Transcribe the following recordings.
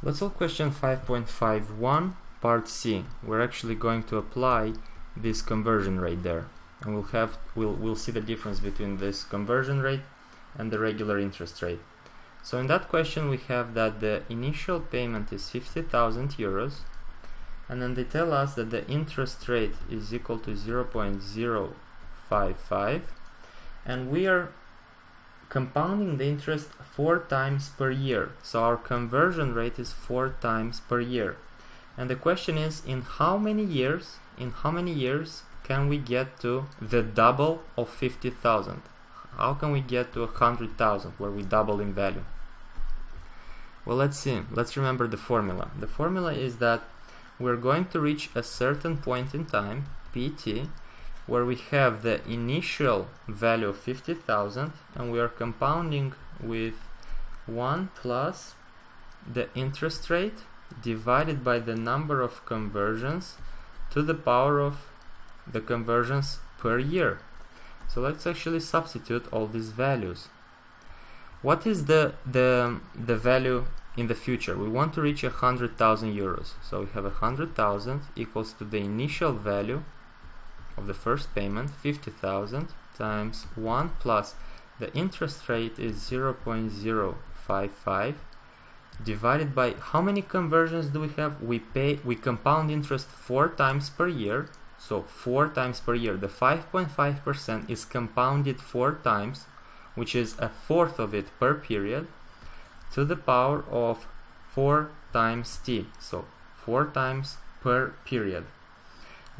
Let's solve question 5.51 part C. We're actually going to apply this conversion rate there, and we'll see the difference between this conversion rate and the regular interest rate. So in that question we have that the initial payment is 50,000 euros, and then they tell us that the interest rate is equal to 0.055, and we are compounding the interest 4 times per year. So our conversion rate is 4 times per year. And the question is, in how many years can we get to the double of 50,000? How can we get to 100,000 where we double in value? Well, let's see. Let's remember the formula. The formula is that we're going to reach a certain point in time, pt, where we have the initial value of 50,000 and we are compounding with 1 plus the interest rate divided by the number of conversions to the power of the conversions per year. So let's actually substitute all these values. What is the value in the future? We want to reach 100,000 euros. So we have 100,000 equals to the initial value of the first payment, 50,000, times 1 plus the interest rate is 0.055 divided by how many conversions do we have? We compound interest 4 times per year, so 4 times per year. The 5.5% is compounded 4 times, which is a fourth of it per period, to the power of 4 times t, so 4 times per period.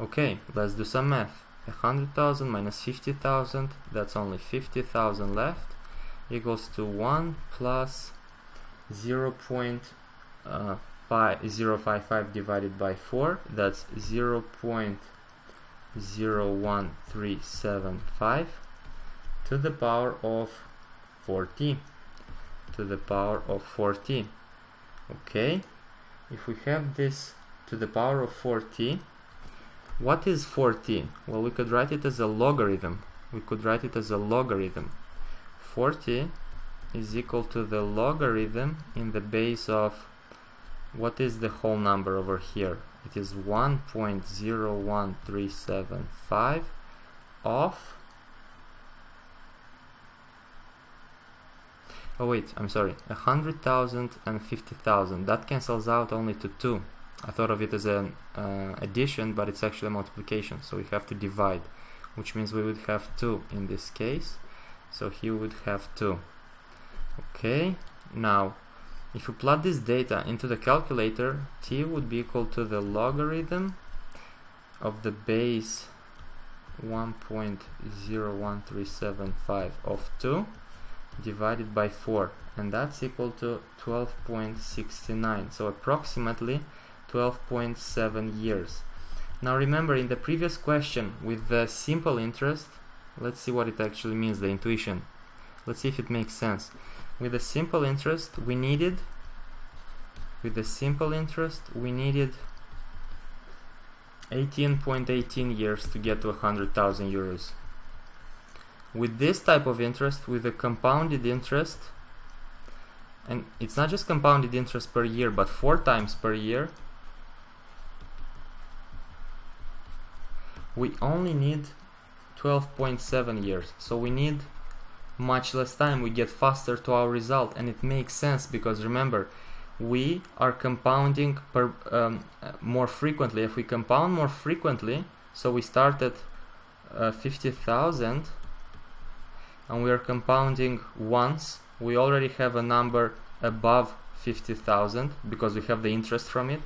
Okay, let's do some math. 100,000 minus 50,000, that's only 50,000 left, equals to 1 plus 0.055 divided by 4, that's 0.01375 to the power of 40. To the power of 40. Okay, if we have this to the power of 40, what is 40? Well, we could write it as a logarithm. 40 is equal to the logarithm in the base of, what is the whole number over here? It is 1.01375 of, oh wait, I'm sorry, 100,000 and 50,000. That cancels out only to 2. I thought of it as an addition, but it's actually a multiplication, so we have to divide, which means we would have 2 in this case, so here we would have 2. Okay, now if you plot this data into the calculator, t would be equal to the logarithm of the base 1.01375 of 2 divided by 4, and that's equal to 12.69, so approximately 12.7 years. Now remember, in the previous question with the simple interest, let's see what it actually means, the intuition. Let's see if it makes sense. With the simple interest we needed 18.18 years to get to 100,000 euros. With this type of interest, with the compounded interest, and it's not just compounded interest per year, but 4 times per year, we only need 12.7 years. So we need much less time, we get faster to our result, and it makes sense because remember, we are compounding more frequently. If we compound more frequently, so we start at 50,000 and we are compounding once, we already have a number above 50,000 because we have the interest from it,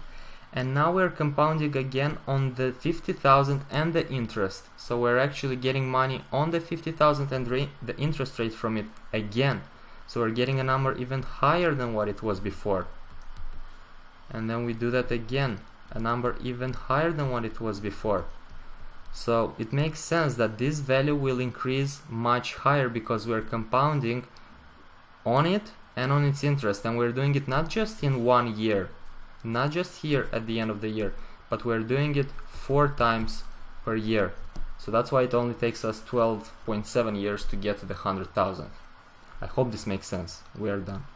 and now we're compounding again on the 50,000 and the interest, so we're actually getting money on the 50,000 and the interest rate from it again, so we're getting a number even higher than what it was before, and then we do that again, a number even higher than what it was before. So it makes sense that this value will increase much higher because we're compounding on it and on its interest, and we're doing it not just in 1 year, not just here at the end of the year, but we're doing it 4 times per year. So that's why it only takes us 12.7 years to get to the 100,000. I hope this makes sense. We are done.